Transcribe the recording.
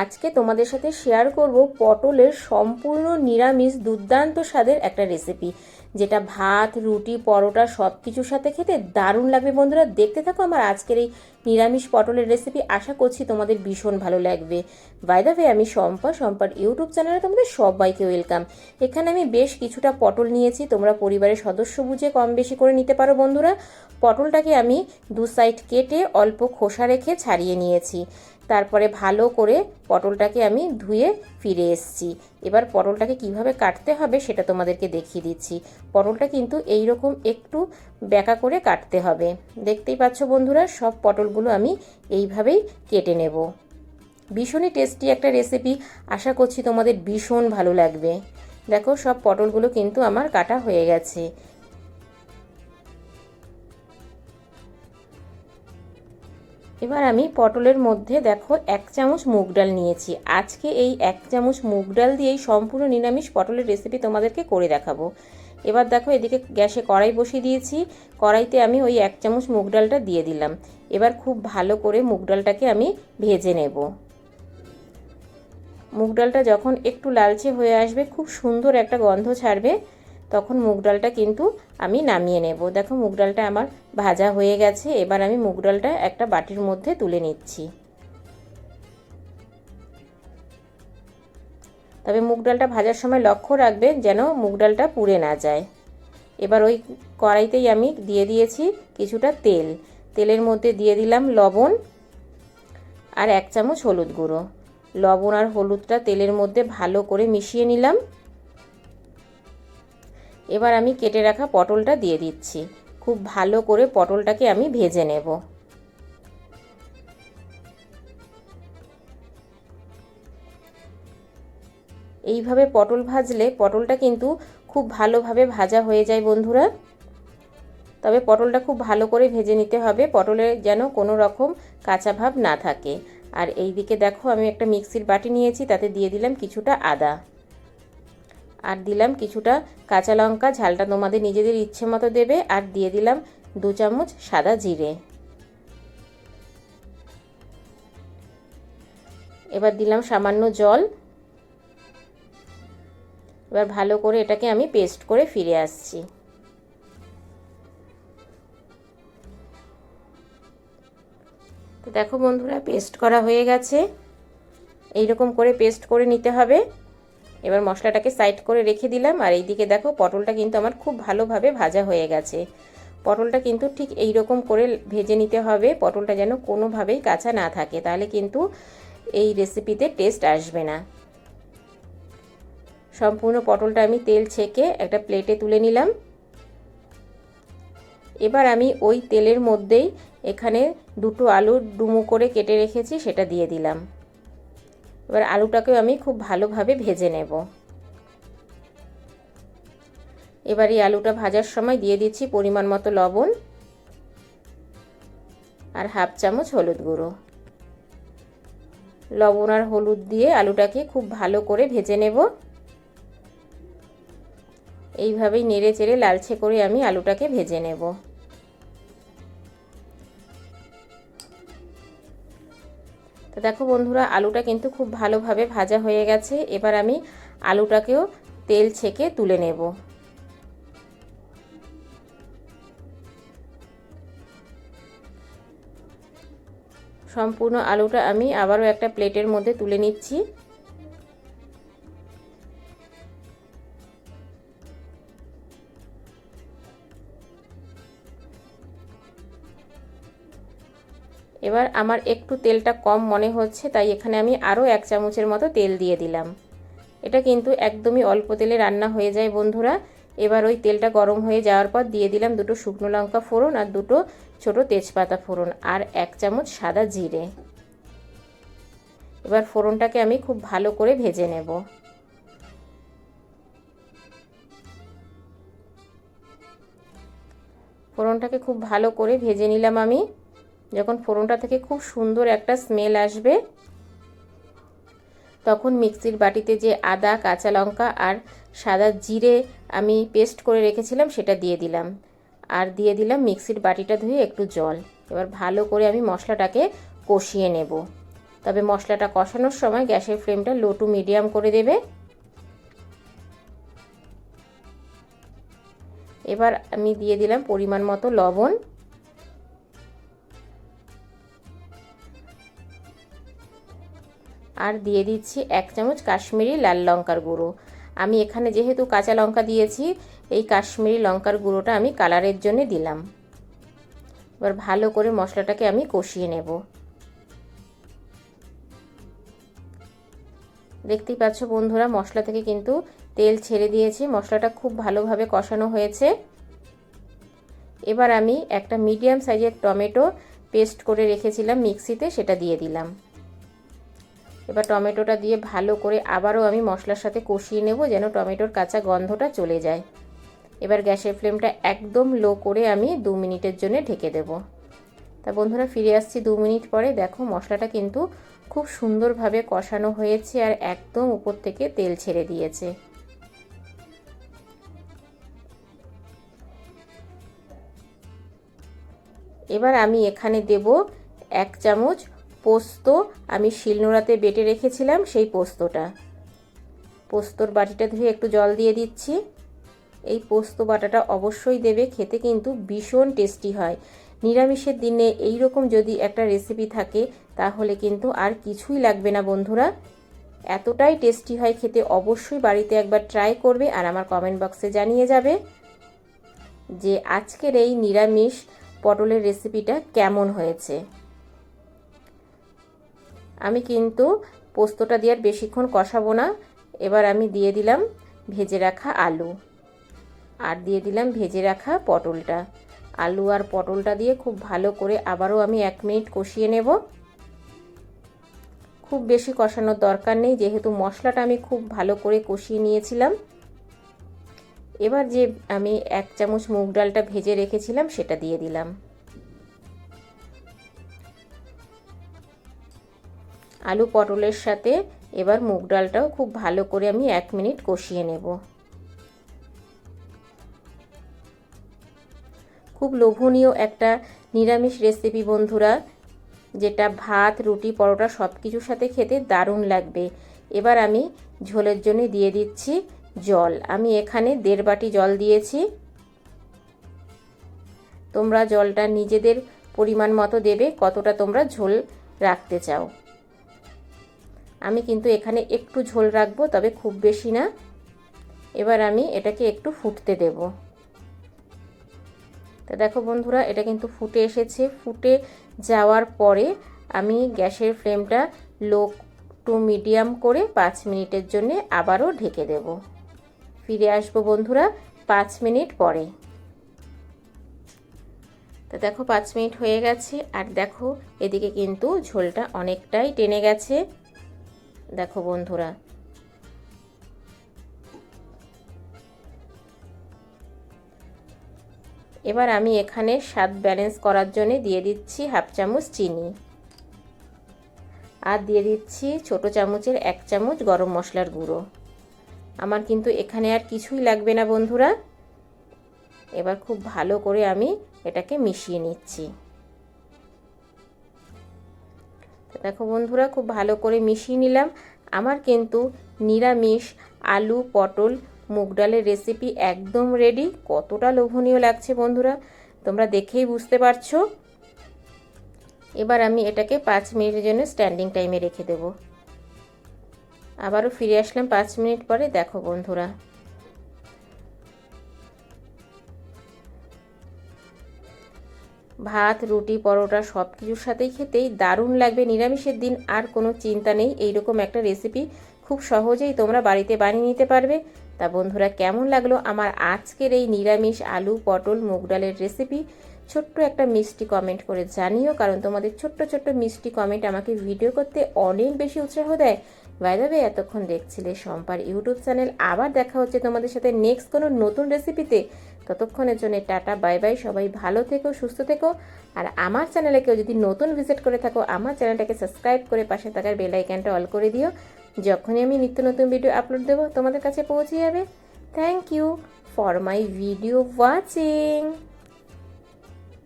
আজকে তোমাদের সাথে শেয়ার করব পটলের সম্পূর্ণ নিরামিষ দুর্দান্ত স্বাদের একটা রেসিপি, যেটা ভাত, রুটি, পরোটা সব কিছুর সাথে খেতে দারুণ লাগবে। বন্ধুরা, দেখতে থাকো আমার আজকের এই নিরামিষ পটলের রেসিপি। আশা করছি তোমাদের ভীষণ ভালো লাগবে। বাই দ্য ওয়ে, আমি সম্পার ইউটিউব চ্যানেলে তোমাদের সবাইকে ওয়েলকাম। এখানে আমি বেশ কিছুটা পটল নিয়েছি, তোমরা পরিবারের সদস্য বুঝে কম বেশি করে নিতে পারো। বন্ধুরা, পটলটাকে আমি দু সাইড কেটে অল্প খোসা রেখে ছাড়িয়ে নিয়েছি। তারপরে ভালো করে পটলটাকে আমি ধুয়ে ফিরে এসেছি। এবার পটলটাকে কিভাবে কাটতে হবে সেটা তোমাদেরকে দেখিয়ে দিচ্ছি। পটলটা কিন্তু এই রকম একটু ব্যাকা করে কাটতে হবে। দেখতেই পাচ্ছ বন্ধুরা, সব পটলগুলো আমি এইভাবেই কেটে নেব। ভীষণই টেস্টি একটা রেসিপি, আশা করছি তোমাদের ভীষণ ভালো লাগবে। দেখো, সব পটলগুলো কিন্তু আমার কাটা হয়ে গেছে। এবার আমি পটলের মধ্যে দেখো 1 চামচ মুগ ডাল নিয়েছি। আজকে এই 1 চামচ মুগ ডাল দিয়েই সম্পূর্ণ নিরামিষ পটলের রেসিপি তোমাদেরকে করে দেখাবো। এবার দেখো, এদিকে গ্যাসে কড়াই বসিয়ে দিয়েছি। কড়াইতে আমি ওই 1 চামচ মুগ ডালটা দিয়ে দিলাম। এবার খুব ভালো করে মুগ ডালটাকে আমি ভেজে নেব। মুগ ডালটা যখন একটু লালচে হয়ে আসবে, খুব সুন্দর একটা গন্ধ ছাড়বে, তখন মুগ ডালটা কিন্তু আমি নামিয়ে নেব। দেখো, মুগ ডালটা আমার ভাজা হয়ে গেছে। এবার আমি মুগ ডালটা একটা বাটির মধ্যে তুলে নিচ্ছি। তবে মুগ ডালটা ভাজার সময় লক্ষ্য রাখবেন যেন মুগ ডালটা পুড়ে না যায়। এবার ওই কড়াইতেই আমি দিয়ে দিয়েছি কিছুটা তেল। তেলের মধ্যে দিয়ে দিলাম লবণ আর 1 চামচ হলুদ গুঁড়ো। লবণ আর হলুদটা তেলের মধ্যে ভালো করে মিশিয়ে নিলাম। এবার আমি কেটে রাখা পটলটা দিয়ে দিচ্ছি। খুব ভালো করে পটলটাকে আমি ভেজে নেব। এইভাবে পটল ভাজলে পটলটা কিন্তু খুব ভালোভাবে ভাজা হয়ে যায় বন্ধুরা। তবে পটলটা খুব ভালো করে ভেজে নিতে হবে, পটলের যেন কোনো রকম কাঁচা ভাব না থাকে। আর এই দিকে দেখো, আমি একটা মিক্সির বাটি নিয়েছি, তাতে দিয়ে দিলাম কিছুটা আদা আর দিলাম কিছুটা কাঁচা লঙ্কা। ঝালটা তোমাদের নিজেদের ইচ্ছে মতো দেবে। আর দিয়ে দিলাম 2 চামচ সাদা জিরে। এবার দিলাম সামান্য জল। এবার ভালো করে এটাকে আমি পেস্ট করে ফিরে আসছি। তো দেখো বন্ধুরা, পেস্ট করা হয়ে গেছে। এই রকম করে পেস্ট করে নিতে হবে। এবার মশলাটাকে সাইড করে রেখে দিলাম। আর এইদিকে দেখো, পটলটা কিন্তু আমার খুব ভালোভাবে ভাজা হয়ে গেছে। পটলটা কিন্তু ঠিক এই রকম করে ভেজে নিতে হবে, পটলটা যেন কোনোভাবেই কাঁচা না থাকে, তাহলে কিন্তু এই রেসিপিতে টেস্ট আসবে না। সম্পূর্ণ পটলটা আমি তেল ছেঁকে একটা প্লেটে তুলে নিলাম। এবার আমি ওই তেলের মধ্যেই এখানে 2টো আলু ডুমো করে কেটে রেখেছি, সেটা দিয়ে দিলাম। এবার আলুটাকেও আমি খুব ভালোভাবে ভেজে নেব। এবার এই আলুটা ভাজার সময় দিয়ে দিচ্ছি পরিমাণ মতো লবণ আর 1/2 চামচ হলুদ গুঁড়ো। লবণ আর হলুদ দিয়ে আলুটাকে খুব ভালো করে ভেজে নেব। এইভাবেই নেড়ে চেড়ে লালচে করে আমি আলুটাকে ভেজে নেব। তো দেখো বন্ধুরা, আলুটা কিন্তু খুব ভালোভাবে ভাজা হয়ে গেছে। এবার আমি আলুটাকেও তেল ছেঁকে তুলে নেব। সম্পূর্ণ আলুটা আমি আবারও একটা প্লেটের মধ্যে তুলে নিচ্ছি। এবার আমার একটু তেলটা কম মনে হচ্ছে, তাই এখানে আমি আরও 1 চামচের মতো তেল দিয়ে দিলাম। এটা কিন্তু একদমই অল্প তেলে রান্না হয়ে যায় বন্ধুরা। এবার ওই তেলটা গরম হয়ে যাওয়ার পর দিয়ে দিলাম 2টো শুকনো লঙ্কা ফোড়ন আর 2টো ছোটো তেজপাতা ফোড়ন আর 1 চামচ সাদা জিরে। এবার ফোড়নটাকে আমি খুব ভালো করে ভেজে নেব। ফোড়নটাকে খুব ভালো করে ভেজে নিলাম আমি। যখন ফোড়নটা থেকে খুব সুন্দর একটা স্মেল আসবে, তখন মিক্সির বাটিতে যে আদা, কাঁচা লঙ্কা আর সাদা জিরে আমি পেস্ট করে রেখেছিলাম সেটা দিয়ে দিলাম। আর দিয়ে দিলাম মিক্সির বাটিটা ধুয়ে একটু জল। এবার ভালো করে আমি মশলাটাকে কষিয়ে নেব। তবে মশলাটা কষানোর সময় গ্যাসের ফ্লেমটা লো টু মিডিয়াম করে দেবে। এবার আমি দিয়ে দিলাম পরিমাণ মতো লবণ, আর দিয়ে দিচ্ছি 1 চামচ কাশ্মীরি লাল লঙ্কার গুঁড়ো। আমি এখানে যেহেতু কাঁচা লঙ্কা দিয়েছি, এই কাশ্মীরি লঙ্কার গুঁড়োটা আমি কালারের জন্য দিলাম। এবার ভালো করে মশলাটাকে আমি কষিয়ে নেব। দেখতেই পাচ্ছ বন্ধুরা, মশলা থেকে কিন্তু তেল ছেড়ে দিয়েছে, মশলাটা খুব ভালোভাবে কষানো হয়েছে। এবার আমি একটা মিডিয়াম সাইজের টমেটো পেস্ট করে রেখেছিলাম মিক্সিতে, সেটা দিয়ে দিলাম। এবার টমেটোটা দিয়ে ভালো করে আবারও আমি মশলার সাথে কষিয়ে নেব, যেন টমেটোর কাঁচা গন্ধটা চলে যায়। এবার গ্যাসের ফ্লেমটা একদম লো করে আমি 2 মিনিটের জন্য ঢেকে দেব। তা বন্ধুরা, ফিরে আসছি 2 মিনিট পরে। দেখো মশলাটা কিন্তু খুব সুন্দরভাবে কষানো হয়েছে আর একদম উপর থেকে তেল ছেড়ে দিয়েছে। এবার আমি এখানে দেব 1 চামচ পোস্ত, আমি শিলনোড়াতে বেটে রেখেছিলাম সেই পোস্তটা। পোস্তর বাটিটা ধুয়ে একটু জল দিয়ে দিচ্ছি। এই পোস্ত বাটাটা অবশ্যই দেবে, খেতে কিন্তু ভীষণ টেস্টি হয়। নিরামিষের দিনে এই রকম যদি একটা রেসিপি থাকে তাহলে কিন্তু আর কিছুই লাগবে না বন্ধুরা, এতটাই টেস্টি হয় খেতে। অবশ্যই বাড়িতে একবার ট্রাই করবে আর আমার কমেন্ট বক্সে জানিয়ে যাবে যে আজকের এই নিরামিষ পটলের রেসিপিটা কেমন হয়েছে। আমি কিন্তু পোস্তটা দিয়ে আর বেশিক্ষণ কষাবো না। এবার আমি দিয়ে দিলাম ভেজে রাখা আলু, আর দিয়ে দিলাম ভেজে রাখা পটলটা। আলু আর পটলটা দিয়ে খুব ভালো করে আবারও আমি 1 মিনিট কষিয়ে নেব। খুব বেশি কষানোর দরকার নেই, যেহেতু মশলাটা আমি খুব ভালো করে কষিয়ে নিয়েছিলাম। এবার যে আমি 1 চামচ মুগ ডালটা ভেজে রেখেছিলাম সেটা দিয়ে দিলাম। আলু পটলের সাথে এবার মুগ ডালটাও খুব ভালো করে আমি 1 মিনিট কষিয়ে নেব। খুব লোভনীয় একটা নিরামিষ রেসিপি বন্ধুরা, যেটা ভাত, রুটি, পরোটা সব কিছুর সাথে খেতে দারুণ লাগবে। এবার আমি ঝোলের জন্য দিয়ে দিচ্ছি জল। আমি এখানে 1.5 বাটি জল দিয়েছি। তোমরা জলটা নিজেদের পরিমাণ মতো দেবে, কতটা তোমরা ঝোল রাখতে চাও। আমি কিন্তু এখানে একটু ঝোল রাখবো, তবে খুব বেশি না। এবার আমি এটাকে একটু ফুটতে দেব। তো দেখো বন্ধুরা, এটা কিন্তু ফুটে এসেছে। ফুটে যাওয়ার পরে আমি গ্যাসের ফ্লেমটা লো টু মিডিয়াম করে 5 মিনিটের জন্য আবারও ঢেকে দেব। ফিরে আসবো বন্ধুরা 5 মিনিট পরে। তো দেখো 5 মিনিট হয়ে গেছে, আর দেখো এদিকে কিন্তু ঝোলটা অনেকটাই টেনে গেছে। দেখো বন্ধুরা, এবার আমি এখানে স্বাদ ব্যালেন্স করার জন্য দিয়ে দিচ্ছি 1/2 চামচ চিনি, আর দিয়ে দিচ্ছি ছোট চামচের 1 চামচ গরম মশলার গুঁড়ো। আমার কিন্তু এখানে আর কিছুই লাগবে না বন্ধুরা। এবার খুব ভালো করে আমি এটাকে মিশিয়ে নিচ্ছি। দেখো বন্ধুরা, খুব ভালো করে মিশিয়ে নিলাম। আমার কিন্তু নিরামিষ আলু পটল মুগ ডালের রেসিপি একদম রেডি। কতটা লোভনীয় লাগছে বন্ধুরা, তোমরা দেখেই বুঝতে পারছো। এবার আমি এটাকে 5 মিনিটের জন্য স্ট্যান্ডিং টাইমে রেখে দেব। আবারও ফিরে আসলাম 5 মিনিট পরে। দেখো বন্ধুরা, ভাত, রুটি, পরোটা সব কিছুর সাথেই খেতেই দারুণ লাগবে। নিরামিষের দিন আর কোনো চিন্তা নেই, এইরকম একটা রেসিপি খুব সহজেই তোমরা বাড়িতে বানিয়ে নিতে পারবে। তা বন্ধুরা, কেমন লাগলো আমার আজকের এই নিরামিষ আলু পটল মুগ ডালের রেসিপি? ছোট্ট একটা মিষ্টি কমেন্ট করে জানিও, কারণ তোমাদের ছোট্ট ছোট্ট মিষ্টি কমেন্ট আমাকে ভিডিও করতে অনেক বেশি উৎসাহ দেয়। বাই দ্য ওয়ে, এতক্ষণ দেখছিলে শম্পার ইউটিউব চ্যানেল। আবার দেখা হচ্ছে তোমাদের সাথে নেক্সট কোনো নতুন রেসিপিতে। ততক্ষণের জন্য টাটা, বাই বাই। সবাই ভালো থেকো, সুস্থ থেকো। আর আমার চ্যানেলে কেউ যদি নতুন ভিজিট করে থাকো, আমার চ্যানেলটাকে সাবস্ক্রাইব করে পাশে থাকার বেল আইকনটা অল করে দিও। যখনই আমি নিত্য নতুন ভিডিও আপলোড দেবো তোমাদের কাছে পৌঁছে যাবে। Thank you for my video watching.